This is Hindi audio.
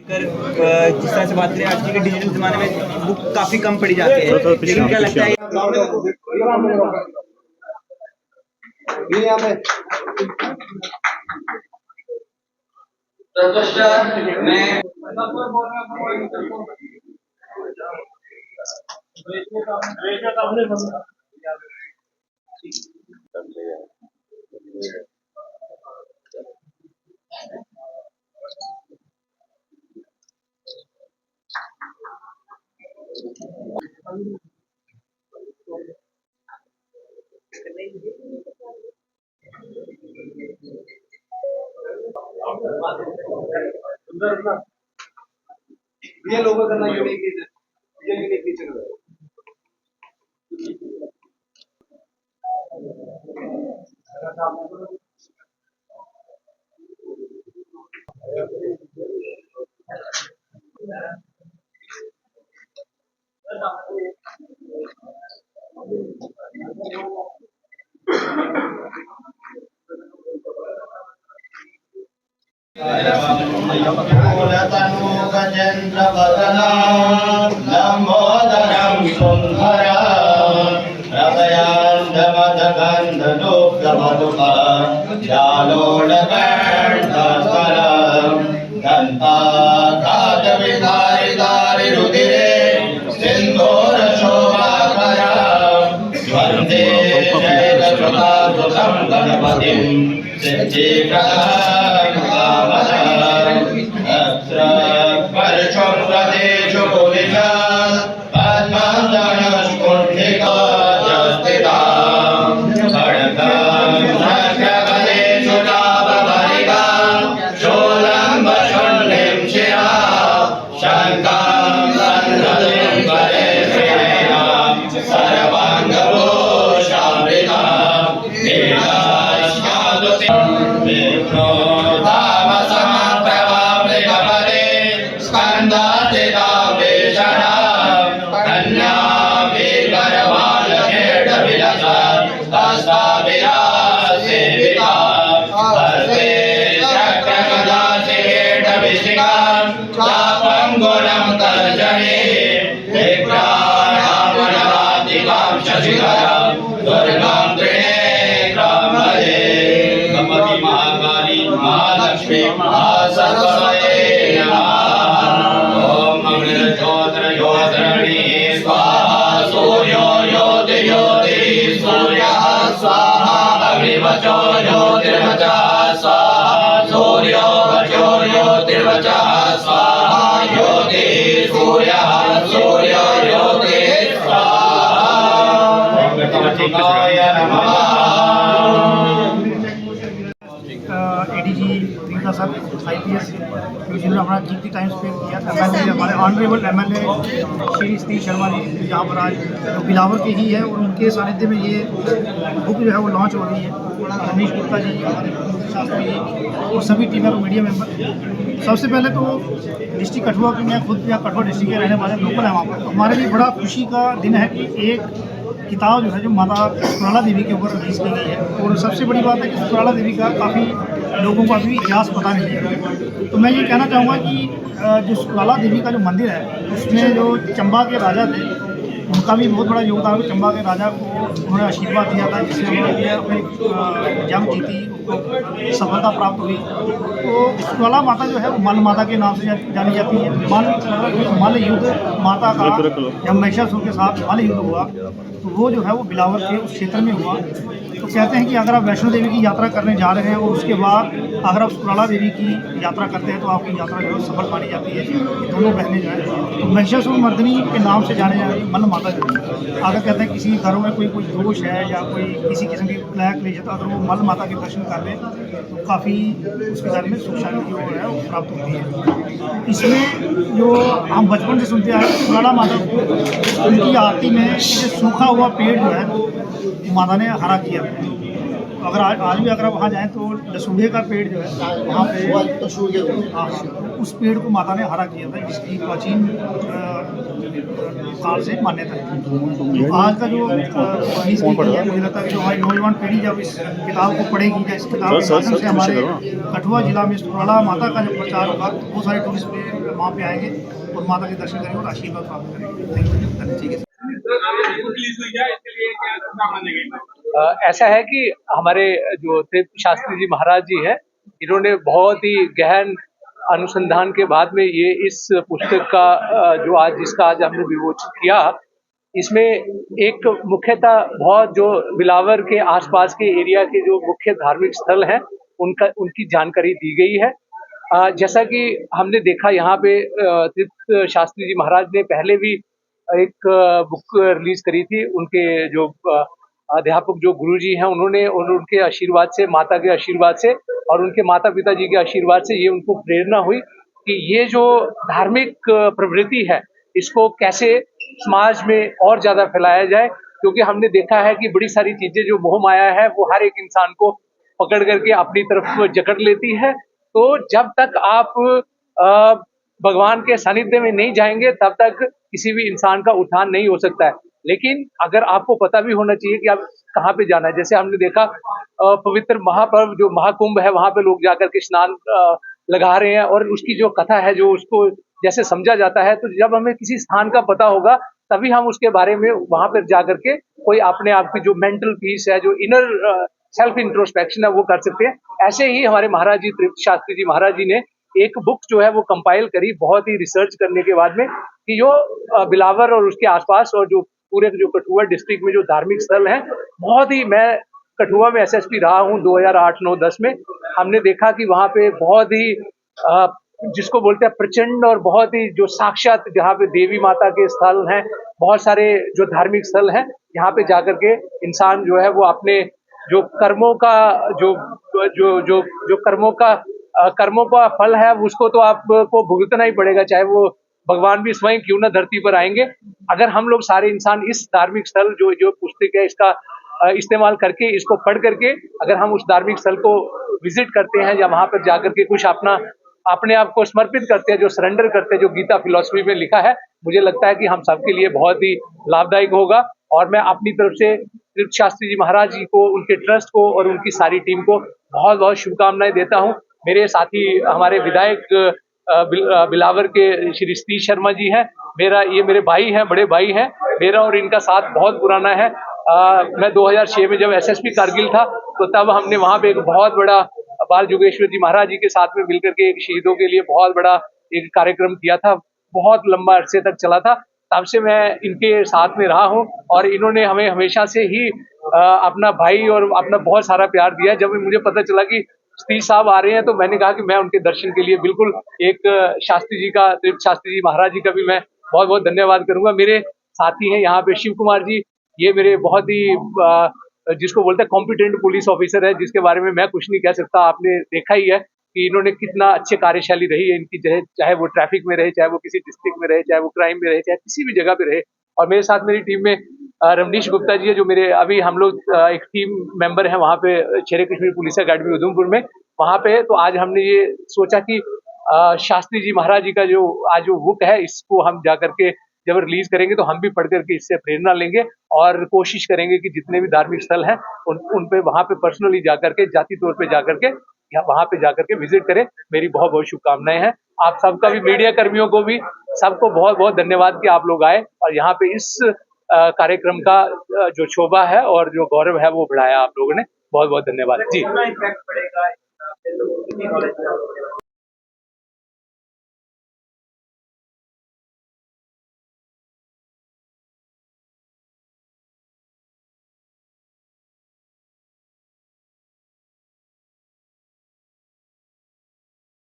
जिस तरह से बात करें आज के डिजिटल जमाने में बुक काफी कम पढ़ी जाती है, लेकिन क्या लगता है ये लोगों का ना यूनिक फीचर है। लंबोदरं सुंदरं हृदयान्धमदगन्धलोकमधुकं दन्ताघातविदारिदारिरुधिरे सिन्दूरशोभाकरं वन्दे जयललितासुतं गणपतिं सिद्धिप्रदां परशुं प्रदेशु पुलिशा पद्मधनुष्कुण्ठिका जस्तितां खड्गं शस्त्रगदेषु चापपरिगां शूलं शिरा शङ्खं सन्धतिं करे श्रेणां सर्वाङ्गभूषामृतां नीलाश्यादुतिं विष्णो महालक्ष्मी महासरस्वती ओम मंगलज्योतिर्ज्योतिर्मणि स्वाहा सूर्यो ज्योतिर्ज्योति सूर्यः स्वाहा अग्निवचो ज्योतिर्वचः स्वाहा सूर्यो वचो ज्योतिर्वचः स्वाहा ज्योति सूर्यः सूर्यो ज्योति स्वाहा ओम गणपतिनाय नमः। एडीजी प्रियंका सर IPS जिन्होंने हमारा कीमती टाइम स्पेंड किया। MLA हमारे ऑनरेबल MLA श्री सतीश शर्मा जी यहाँ पर आज जो बिलावर के ही है और उनके सानिध्य में ये बुक जो है वो लॉन्च हो रही है। रमेश गुप्ता जी, हमारे शास्त्री जी और सभी टीम और मीडिया मेंबर। सबसे पहले तो डिस्ट्रिक्ट कठुआ की, मैं खुद यहाँ कठुआ डिस्ट्रिक्ट के रहने वाले लोकल है वहाँ पर, तो हमारे लिए बड़ा खुशी का दिन है कि एक किताब जो है जो माता सुकराला देवी के ऊपर रिलीज़ की गई है। और सबसे बड़ी बात है कि सुकराला देवी का काफ़ी लोगों को अभी इतिहास पता नहीं है। तो मैं ये कहना चाहूँगा कि जो सुकराला देवी का जो मंदिर है उसमें जो चंबा के राजा थे उनका भी बहुत बड़ा योगदान है। चंबा के राजा को उन्होंने आशीर्वाद दिया था जिससे उन्होंने अपनी जंग जीती, उनको सफलता प्राप्त हुई। तो सुकराला माता जो है वो मल माता के नाम से जानी जाती है। मल युद्ध माता का जब महिषासुर के साथ मल युद्ध हुआ तो वो जो है वो बिलावर के उस क्षेत्र में हुआ। तो कहते हैं कि अगर आप वैष्णो देवी की यात्रा करने जा रहे हैं और उसके बाद अगर आप सुकराला देवी की यात्रा करते हैं तो आपकी यात्रा जो है सफल मानी जाती है। ये दोनों बहनें जो है तो महिषासुर मर्दिनी के नाम से जाने जाने मल माता जो है, अगर कहते हैं किसी घरों में कोई दोष है या कोई किसी किस्म की क्लेश है तो अगर वो मल माता के दर्शन कर ले तो काफ़ी उसके घर में सुख शांति जो है वो प्राप्त होती है। इसमें जो हम बचपन से सुनते आए सुकराला माता को उनकी आरती में सूखा हुआ पेड़ जो है माता ने हरा किया। तो अगर आज भी अगर आप वहाँ जाएँ तो लसूड़े का पेड़ जो है वहाँ पे हाँ उस पेड़ को माता ने हरा किया था, जिसकी प्राचीन काल से मान्यता है। तो आज का जो रिलीज की गई है, मुझे लगता है कि जो हमारी नौजवान पीढ़ी जब इस किताब को पढ़ेगी या इस किताब के माध्यम से हमारे कठुआ जिला में सुराला माता का जब प्रचार होगा, तो बहुत सारे टूरिस्ट वहाँ पे आएंगे और माता के दर्शन करेंगे और आशीर्वाद प्राप्त करेंगे। Thank you. ठीक है। ऐसा है कि हमारे जो तृप्त शास्त्री जी महाराज जी हैं, इन्होंने बहुत ही गहन अनुसंधान के बाद में ये इस पुस्तक का जो आज जिसका आज हमने विमोचन किया, इसमें एक मुख्यतः बहुत जो बिलावर के आसपास के एरिया के जो मुख्य धार्मिक स्थल हैं उनकी जानकारी दी गई है। जैसा कि हमने देखा यहाँ पे तृप्त शास्त्री जी महाराज ने पहले भी एक बुक रिलीज करी थी। उनके जो अध्यापक जो गुरुजी हैं उन्होंने और उनके आशीर्वाद से, माता के आशीर्वाद से और उनके माता पिता जी के आशीर्वाद से ये उनको प्रेरणा हुई कि ये जो धार्मिक प्रवृत्ति है इसको कैसे समाज में और ज्यादा फैलाया जाए, क्योंकि हमने देखा है कि बड़ी सारी चीजें जो मोह माया है वो हर एक इंसान को पकड़ करके अपनी तरफ जकड़ लेती है। तो जब तक आप भगवान के सानिध्य में नहीं जाएंगे तब तक किसी भी इंसान का उत्थान नहीं हो सकता है। लेकिन अगर आपको पता भी होना चाहिए कि आप कहाँ पे जाना है, जैसे हमने देखा पवित्र महापर्व जो महाकुंभ है वहां पे लोग जाकर के स्नान लगा रहे हैं और उसकी जो कथा है जो उसको जैसे समझा जाता है, तो जब हमें किसी स्थान का पता होगा तभी हम उसके बारे में वहां पर जाकर के कोई अपने आप की जो मेंटल पीस है, जो इनर सेल्फ इंट्रोस्पेक्शन है वो कर सकते हैं। ऐसे ही हमारे महाराज जी तृप्त शास्त्री जी महाराज जी ने एक बुक जो है वो कंपाइल करी बहुत ही रिसर्च करने के बाद में कि जो बिलावर और उसके आसपास और जो पूरे जो कठुआ डिस्ट्रिक्ट में जो धार्मिक स्थल हैं, बहुत ही, मैं कठुआ में एसएसपी रहा हूँ 2008-9-10 में, हमने देखा कि वहाँ पे बहुत ही जिसको बोलते हैं प्रचंड और बहुत ही जो साक्षात जहाँ पे देवी माता के स्थल हैं, बहुत सारे जो धार्मिक स्थल हैं, यहाँ पे जाकर के इंसान जो है वो अपने जो कर्मों का जो जो जो जो कर्मों का फल है उसको तो आपको भुगतना ही पड़ेगा, चाहे वो भगवान भी स्वयं क्यों ना धरती पर आएंगे। अगर हम लोग सारे इंसान इस धार्मिक स्थल जो जो पुस्तक है इसका इस्तेमाल करके, इसको पढ़ करके अगर हम उस धार्मिक स्थल को विजिट करते हैं या वहां पर जाकर के कुछ अपने आप को समर्पित करते हैं, जो सरेंडर करते हैं, जो गीता फिलॉसफी में लिखा है, मुझे लगता है कि हम सबके लिए बहुत ही लाभदायक होगा। और मैं अपनी तरफ से तृप्त शास्त्री जी महाराज जी को, उनके ट्रस्ट को और उनकी सारी टीम को बहुत बहुत शुभकामनाएं देता हूं। मेरे साथी हमारे विधायक बिलावर के श्री सतीश शर्मा जी हैं, ये मेरे भाई हैं, बड़े भाई हैं, मेरा और इनका साथ बहुत पुराना है। मैं 2006 में जब एसएसपी कारगिल था तो तब हमने वहां पे एक बहुत बड़ा बाल जोगेश्वर जी महाराज जी के साथ में मिलकर के एक शहीदों के लिए बहुत बड़ा एक कार्यक्रम किया था, बहुत लंबा अरसे तक चला था। तब से मैं इनके साथ में रहा हूं और इन्होंने हमें हमेशा से ही अपना भाई और अपना बहुत सारा प्यार दिया। जब मुझे पता चला कि सतीश साहब आ रहे हैं तो मैंने कहा कि मैं उनके दर्शन के लिए बिल्कुल एक शास्त्री जी का, तृप्त शास्त्री जी महाराज जी का भी मैं बहुत बहुत धन्यवाद करूंगा। मेरे साथी हैं यहाँ पे शिव कुमार जी, ये मेरे बहुत ही जिसको बोलते हैं कॉम्पिटेंट पुलिस ऑफिसर है, जिसके बारे में मैं कुछ नहीं कह सकता। आपने देखा ही है कि इन्होंने कितना अच्छे कार्यशाली रही है इनकी, चाहे वो ट्रैफिक में रहे, चाहे वो किसी डिस्ट्रिक्ट में रहे, चाहे वो क्राइम में रहे, चाहे किसी भी जगह पे रहे। और मेरे साथ मेरी टीम में रमनीश गुप्ता जी है, जो मेरे अभी हम लोग एक टीम मेंबर है वहाँ पे शेरे कश्मीर पुलिस अकेडमी उधमपुर में, वहाँ पे। तो आज हमने ये सोचा कि शास्त्री जी महाराज जी का जो आज जो बुक है इसको हम जाकर के जब रिलीज करेंगे तो हम भी पढ़ करके इससे प्रेरणा लेंगे और कोशिश करेंगे कि जितने भी धार्मिक स्थल हैं उन पे वहाँ पे पर्सनली जाकर के, जाति तौर पे जाकर के या वहाँ पे जाकर के विजिट करें। मेरी बहुत बहुत शुभकामनाएं हैं। आप सबका भी, मीडिया कर्मियों को भी, सबको बहुत बहुत धन्यवाद कि आप लोग आए और यहाँ पे इस कार्यक्रम का जो शोभा है और जो गौरव है वो बढ़ाया आप लोगों ने। बहुत बहुत धन्यवाद जी।